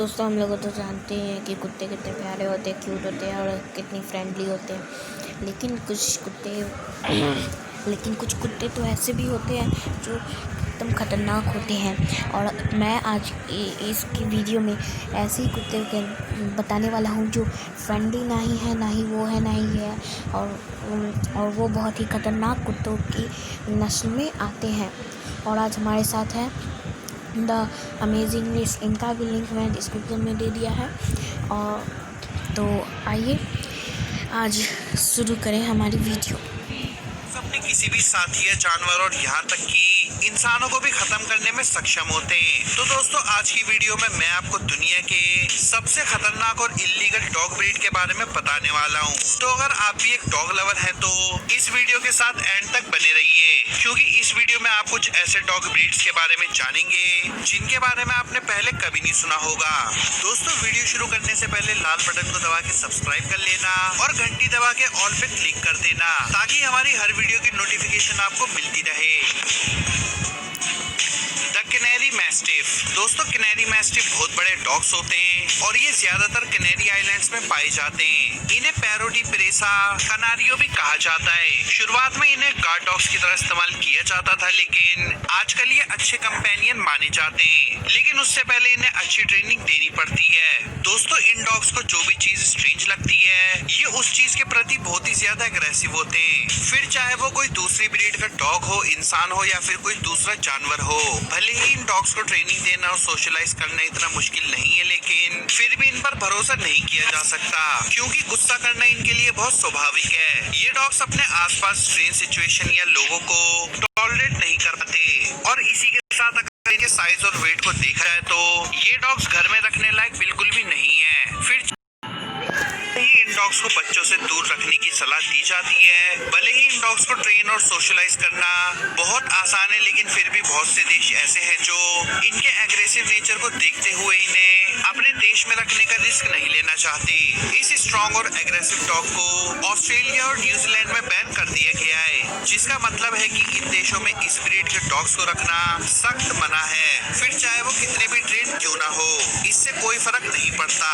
दोस्तों हम लोग तो जानते हैं कि कुत्ते कितने प्यारे होते हैं, क्यूट होते हैं और कितनी फ्रेंडली होते हैं। लेकिन कुछ कुत्ते तो ऐसे भी होते हैं जो एकदम ख़तरनाक होते हैं। और मैं आज इसकी वीडियो में ऐसे ही कुत्ते के बताने वाला हूँ जो फ्रेंडली नहीं है, ना ही वो है, ना ही है, और वो बहुत ही ख़तरनाक कुत्तों की नस्ल में आते हैं। और आज हमारे साथ है द अमेजिंग लिस्ट। इनका भी लिंक मैंने डिस्क्रिप्शन में दे दिया है। और तो आइए आज शुरू करें हमारी वीडियो। अपने किसी भी साथी या जानवर और यहाँ तक कि इंसानों को भी खत्म करने में सक्षम होते हैं। तो दोस्तों आज की वीडियो में मैं आपको दुनिया के सबसे खतरनाक और इल्लीगल डॉग ब्रीड के बारे में बताने वाला हूँ। तो अगर आप भी एक डॉग लवर हैं तो इस वीडियो के साथ एंड तक बने रहिए, क्योंकि इस वीडियो में आप कुछ ऐसे डॉग ब्रीड्स के बारे में जानेंगे जिनके बारे में आपने पहले कभी नहीं सुना होगा। दोस्तों वीडियो शुरू करने से पहले लाल बटन को दबा के सब्सक्राइब कर लेना और घंटी दबा के ऑल पे क्लिक कर देना, ताकि हमारी हर वीडियो की नोटिफिकेशन आपको मिलती रहे। The canary mastiff. दोस्तों कैनेरी मैस्टिफ बहुत बड़े डॉग्स होते हैं और ये ज्यादातर कैनेरी आइलैंड्स में पाए जाते हैं। इन्हें पैरोडी प्रेसा कनारियो भी कहा जाता है। शुरुआत में इन्हें गार्ड डॉग्स की तरह इस्तेमाल किया जाता था, लेकिन आजकल ये अच्छे कंपेनियन माने जाते हैं। लेकिन उससे पहले इन्हें अच्छी ट्रेनिंग देनी पड़ती है। दोस्तों इन डॉग्स को जो भी चीज स्ट्रेंज लगती है ये उस चीज के प्रति बहुत ही ज्यादा एग्रेसिव होते हैं, फिर चाहे वो कोई दूसरी ब्रीड का डॉग हो, इंसान हो या फिर कोई दूसरा जानवर हो। भले ही इन डॉग्स को ट्रेनिंग देना और सोशलाइज करना इतना मुश्किल नहीं है, लेकिन फिर भी इन पर भरोसा नहीं किया जा सकता, क्योंकि गुस्सा करना इनके लिए बहुत स्वाभाविक है। ये डॉग्स अपने आसपास स्ट्रेंज सिचुएशन या लोगों को टॉलरेट नहीं कर पाते। और इसी के साथ अगर इनके साइज और वेट को देखा जाए तो ये डॉग्स घर में रखने लायक बिल्कुल भी नहीं है। फिर इन डॉग्स को बच्चों से दूर रखने की सलाह दी जाती है। भले ही इन डॉग्स को ट्रेन और सोशलाइज करना बहुत आसान है, लेकिन फिर भी बहुत से देश ऐसे हैं जो इनके एग्रेसिव नेचर को देखते हुए इन्हें अपने देश में रखने का रिस्क नहीं लेना चाहते। इस स्ट्रॉन्ग और एग्रेसिव डॉग को ऑस्ट्रेलिया और न्यूजीलैंड में बैन कर दिया गया है, जिसका मतलब है कि इन देशों में इस ब्रीड के डॉग्स को रखना सख्त मना है। फिर चाहे वो कितने भी ट्रेन क्यों ना हो, इससे कोई फर्क नहीं पड़ता।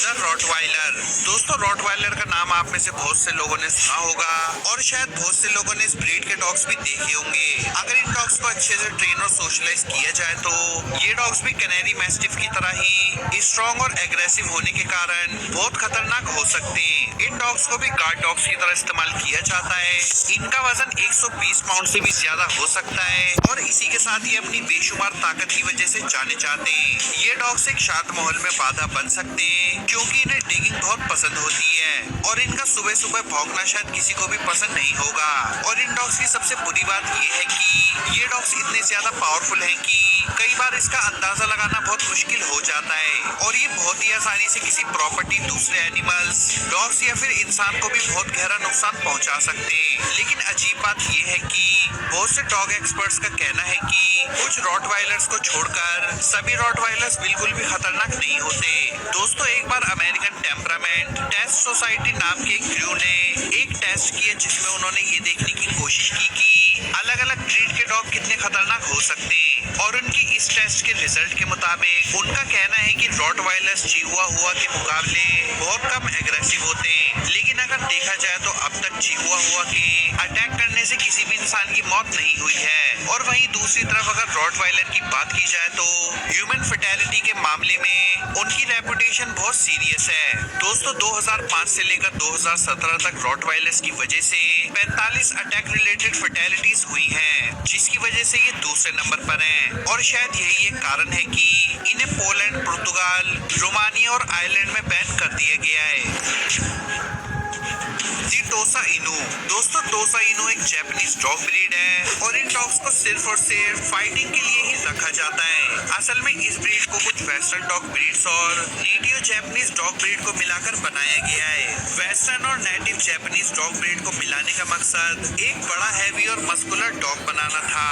The Rottweiler. दोस्तों रॉटवाइलर का नाम आप में से बहुत से लोगों ने सुना होगा और शायद बहुत से लोगों ने इस ब्रीड के डॉग्स भी देखे होंगे। अगर इन डॉग्स को अच्छे से ट्रेन और सोशलाइज किया जाए तो ये डॉग्स भी कैनेरी मैस्टिफ की तरह ही स्ट्रॉन्ग और एग्रेसिव होने के कारण बहुत खतरनाक हो सकते हैं। इन डॉग्स को भी गार्ड डॉग्स की तरह इस्तेमाल किया जाता है। इनका वजन 120 पाउंड से भी ज्यादा हो सकता है और इसी के साथ ही अपनी बेशुमार ताकत की वजह से जाने जाते हैं। ये डॉग्स एक शांत माहौल में बाधा बन सकते हैं, क्योंकि इन्हें डिगिंग बहुत पसंद होती है और इनका सुबह सुबह भौंकना शायद किसी को भी पसंद नहीं होगा। और इन डॉग्स की सबसे बुरी बात ये है कि ये डॉग्स इतने ज्यादा पावरफुल हैं कि कई बार इसका अंदाजा लगाना बहुत मुश्किल हो जाता है और ये बहुत ही आसानी से किसी प्रॉपर्टी, दूसरे एनिमल्स, डॉग्स या फिर इंसान को भी बहुत गहरा नुकसान पहुंचा सकते हैं। लेकिन अजीब बात ये है कि बहुत से डॉग एक्सपर्ट्स का कहना है कि कुछ रॉटवाइलर्स को छोड़कर सभी रॉटवाइलर्स बिल्कुल भी खतरनाक नहीं होते। दोस्तों एक बार अमेरिकन टेम्परामेंट टेस्ट सोसाइटी नाम के एक क्रू ने एक टेस्ट किया, जिसमें उन्होंने ये देखने की कोशिश की कि अलग अलग ब्रीड के डॉग कितने खतरनाक हो सकते हैं। और उनकी इस टेस्ट के रिजल्ट के मुताबिक उनका कहना है कि रॉटवाइलर्स चिहुआ के मुकाबले बहुत कम एग्रेसिव होते हैं। लेकिन अगर देखा जाए तो अब तक चिहुआ के अटैक करने से किसी भी इंसान की मौत नहीं हुई है। और वहीं दूसरी तरफ अगर रॉटवाइलर की बात की जाए तो ह्यूमन फर्टिलिटी के मामले में उनकी रेपुटेशन बहुत सीरियस है। दोस्तों 2005 से लेकर 2017 तक रॉटवाइलर्स की वजह से 45 अटैक रिलेटेड फर्टिलिटीज हुई हैं, जिसकी वजह से ये दूसरे नंबर पर हैं। और शायद यही एक कारण है कि इन्हें पोलैंड, पुर्तगाल, रोमानिया और आयरलैंड में बैन कर दिया गया है। टोसा इनू। दोस्तों टोसा इनू एक जापानीज डॉग ब्रीड है और इन डॉग्स को सिर्फ और सिर्फ फाइटिंग के लिए ही रखा जाता है। असल में इस ब्रीड को कुछ वेस्टर्न डॉग ब्रीड्स और नेटिव जापानीज डॉग ब्रीड को मिलाकर बनाया गया है। वेस्टर्न और नेटिव जापानीज डॉग ब्रीड को मिलाने का मकसद एक बड़ा हैवी और मस्कुलर डॉग बनाना था,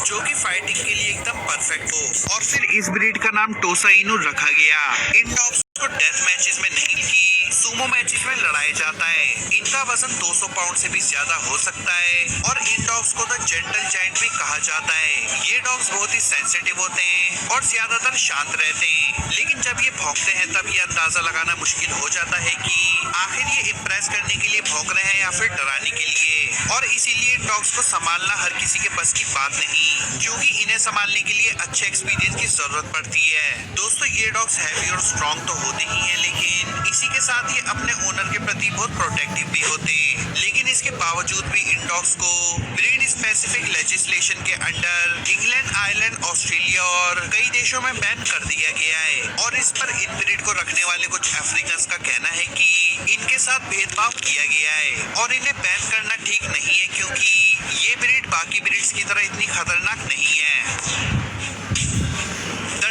जो कि फाइटिंग के लिए एकदम परफेक्ट हो। और फिर इस ब्रीड का नाम टोसा इनू रखा गया। इन डॉग्स को डेथ मैचेस में नहीं, सुमो मैचेस में लड़ाया जाता है। इनका इनका वजन 200 पाउंड से भी ज्यादा हो सकता है और इन डॉग्स को द जेंटल जायंट भी कहा जाता है। ये डॉग्स बहुत ही सेंसिटिव होते हैं और ज्यादातर शांत रहते हैं, लेकिन जब ये भौंकते हैं तब ये अंदाजा लगाना मुश्किल हो जाता है कि आखिर ये इम्प्रेस करने के लिए भौंक रहे हैं या फिर डराने के लिए। और इसीलिए इन डॉग्स को संभालना हर किसी के बस की बात नहीं, क्योंकि इन्हें संभालने के लिए अच्छे एक्सपीरियंस की जरूरत पड़ती है। दोस्तों ये डॉग्स हैवी और स्ट्रॉन्ग तो होते ही हैं, लेकिन इसी के साथ ये अपने ओनर के प्रति बहुत प्रोटेक्टिव भी होते हैं। लेकिन इसके बावजूद भी इन डॉग्स को ब्रीड स्पेसिफिक लेजिस्लेशन के अंडर इंग्लैंड, आयरलैंड, ऑस्ट्रेलिया और कई देशों में बैन कर दिया गया है। और इस पर इन ब्रीड को रखने वाले कुछ अफ्रीकन्स का कहना है कि इनके साथ भेदभाव किया गया है और इन्हें बैन करना ठीक नहीं है, क्योंकि ये ब्रीड बाकी ब्रीड्स की तरह इतनी खतरनाक नहीं है।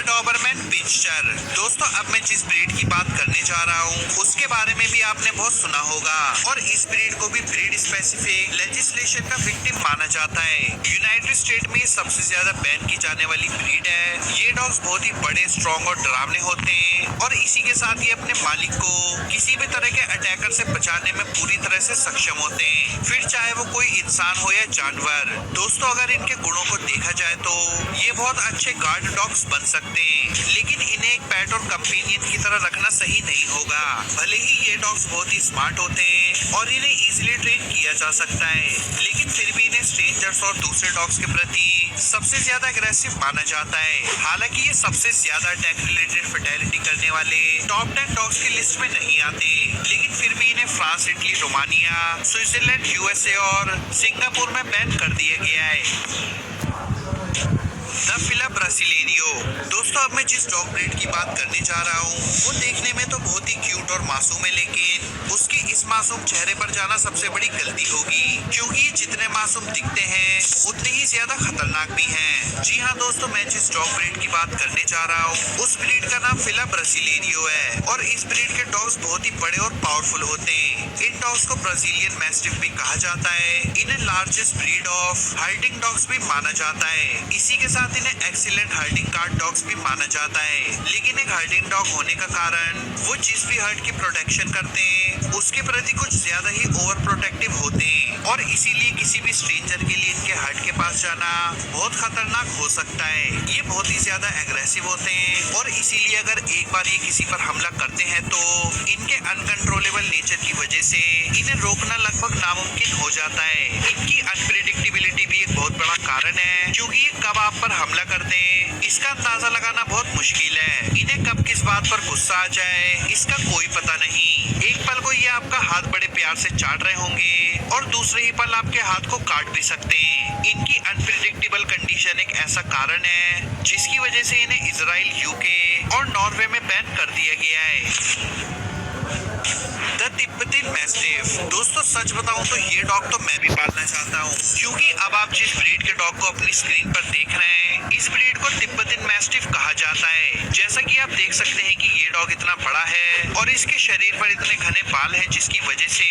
Doberman pinscher. दोस्तों अब मैं जिस ब्रीड की बात करने जा रहा हूँ उसके बारे में भी आपने बहुत सुना होगा और इस ब्रीड को भी ब्रीड स्पेसिफिक लेजिस्लेशन का विक्टिम माना जाता है। यूनाइटेड स्टेट में सबसे ज्यादा बैन की जाने वाली ब्रीड है। ये डॉग्स बहुत ही बड़े, स्ट्रॉन्ग और डरावने होते हैं और इसी के साथ ही अपने मालिक को किसी भी तरह के अटैकर से बचाने में पूरी तरह से सक्षम होते हैं, फिर चाहे वो कोई इंसान हो या जानवर। दोस्तों अगर इनके गुणों को देखा जाए तो ये बहुत अच्छे गार्ड डॉग्स बन सकते हैं, लेकिन इन्हें एक पेट और कंपेनियन की तरह रखना सही नहीं होगा। भले ही ये डॉग्स बहुत ही स्मार्ट होते हैं और इन्हें इजीली ट्रेन किया जा सकता है, लेकिन फिर भी इन्हें स्ट्रेंजर्स और दूसरे डॉग्स के प्रति सबसे ज्यादा अग्रेसिव माना जाता है। हालांकि ये सबसे ज्यादा अटैक रिलेटेड फैटेलिटी करने वाले टॉप 10 डॉग्स की लिस्ट में नहीं आते, लेकिन फिर भी इन्हें France, Italy, Romania, Switzerland, USA और सिंगापुर में बैन कर दिया गया है। द फिला ब्रासिलेरियो। दोस्तों अब मैं जिस डॉग ब्रीड की बात करने जा रहा हूँ वो देखने में तो बहुत ही क्यूट और मासूम है, लेकिन उसके इस मासूम चेहरे पर जाना सबसे बड़ी गलती होगी, क्योंकि जितने मासूम दिखते हैं उतने ही ज्यादा खतरनाक भी हैं। जी हाँ दोस्तों, मैं जिस डॉग ब्रीड की बात करने जा रहा हूँ उस ब्रीड का नाम फिला ब्रासिलेरियो है और इस ब्रीड के डॉग्स बहुत ही बड़े और पावरफुल होते हैं। इन डॉग्स को ब्राजीलियन मैस्टिफ भी कहा जाता है। इन्हें largest breed of herding dogs भी माना जाता है। इसी के साथ इन्हें एक्सीलेंट हर्डिंग कार्ड डॉग्स भी माना जाता है, लेकिन एक हर्डिंग डॉग होने का कारण वो जिस भी हर्ड की प्रोटेक्शन करते हैं उसके प्रति कुछ ज्यादा ही ओवर प्रोटेक्टिव होते हैं और इसीलिए किसी भी स्ट्रेंजर के लिए इनके हर्ड के पास जाना बहुत खतरनाक हो सकता है। ये बहुत ही ज्यादा एग्रेसिव होते हैं और इसीलिए अगर एक बार ये किसी पर हमला करते हैं तो इनके अनकंट्रोलेबल नेचर की वजह से इन्हें रोकना लगभग नामुमकिन हो जाता है। इनकी अनप्रेडिक्टेबिलिटी भी एक बहुत बड़ा कारण है, क्योंकि ये कब आप पर हमला करते हैं इसका अंदाजा लगाना बहुत मुश्किल है। इन्हें कब किस बात पर गुस्सा आ जाए इसका कोई पता नहीं। एक पल को ये आपका हाथ बड़े प्यार से चाट रहे होंगे और दूसरे ही पल आपके हाथ को काट भी सकते हैं। इनकी अनप्रेडिक्टेबल कंडीशन एक ऐसा कारण है जिसकी वजह से इन्हें इजराइल, यूके और नॉर्वे में बैन कर दिया गया है। The Tibetan mastiff. दोस्तों सच बताऊं तो ये डॉग तो मैं भी पालना चाहता हूं, क्योंकि अब आप जिस ब्रीड के डॉग को अपनी स्क्रीन पर देख रहे हैं इस ब्रीड को तिब्बतन मैस्टिफ कहा जाता है। जैसा कि आप देख सकते हैं कि ये डॉग इतना बड़ा है और इसके शरीर पर इतने घने बाल हैं जिसकी वजह से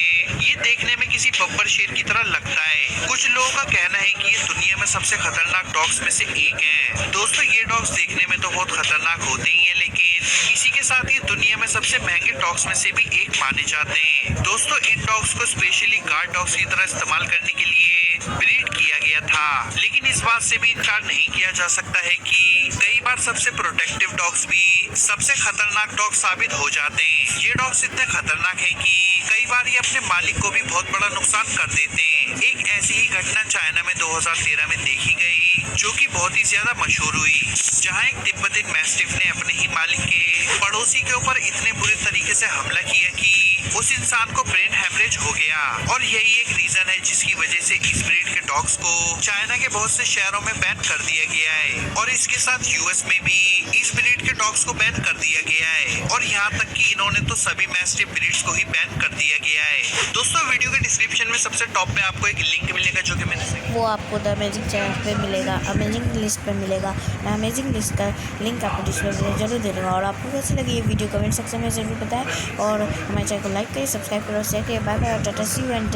ये देखने में किसी बब्बर शेर की तरह लगता है। कुछ लोगों का कहना है कि ये दुनिया में सबसे खतरनाक डॉग्स में से एक है। दोस्तों ये डॉग्स देखने में तो बहुत खतरनाक होते ही है, लेकिन इसी के साथ ये दुनिया में सबसे महंगे डॉग्स में से भी एक माने जाते हैं। दोस्तों इन डॉग्स को स्पेशली गार्ड डॉग्स की तरह इस्तेमाल करने के लिए ब्रीड किया गया था, लेकिन इस बात से भी इनकार नहीं किया जा सकता है कि कई बार सबसे प्रोटेक्टिव डॉग्स भी सबसे खतरनाक डॉग साबित हो जाते हैं। ये डॉग्स इतने खतरनाक हैं कि कई बार ये अपने मालिक को भी बहुत बड़ा नुकसान कर देते हैं। एक ऐसी ही घटना चाइना में 2013 में देखी गई जो कि बहुत ही ज्यादा मशहूर हुई, जहां एक तिब्बतन मैस्टिफ ने अपने ही मालिक के पड़ोसी के ऊपर इतने बुरे तरीके से हमला किया कि उस इंसान को ब्रेन हेमरेज हो गया। और यही एक रीजन है जिसकी वजह से इस ब्रीड के डॉग्स को चाइना के बहुत से शहरों में बैन कर दिया गया है और इसके साथ यूएस में भी इस ब्रीड के डॉग्स को बैन कर दिया गया है और यहाँ तक कि इन्होंने तो सभी मैस्टिफ ब्रीड्स को ही बैन कर दिया गया है। दोस्तों वीडियो के डिस्क्रिप्शन में सबसे टॉप पे आपको एक लिंक मिलेगा जो कि मैंने वो आपको द अमेजिंग चैनल पे मिलेगा, अमेजिंग लिस्ट पे मिलेगा। मैं अमेजिंग लिस्ट का लिंक आपको डिस्क्रिप्शन में जरूर दे दूँगा और आपको कैसी लगी ये वीडियो कमेंट सेक्शन में ज़रूर बताएं और हमारे चैनल को लाइक करें, सब्सक्राइब करें और शेयर करें। बाय बाय और टाटा सी यू एंड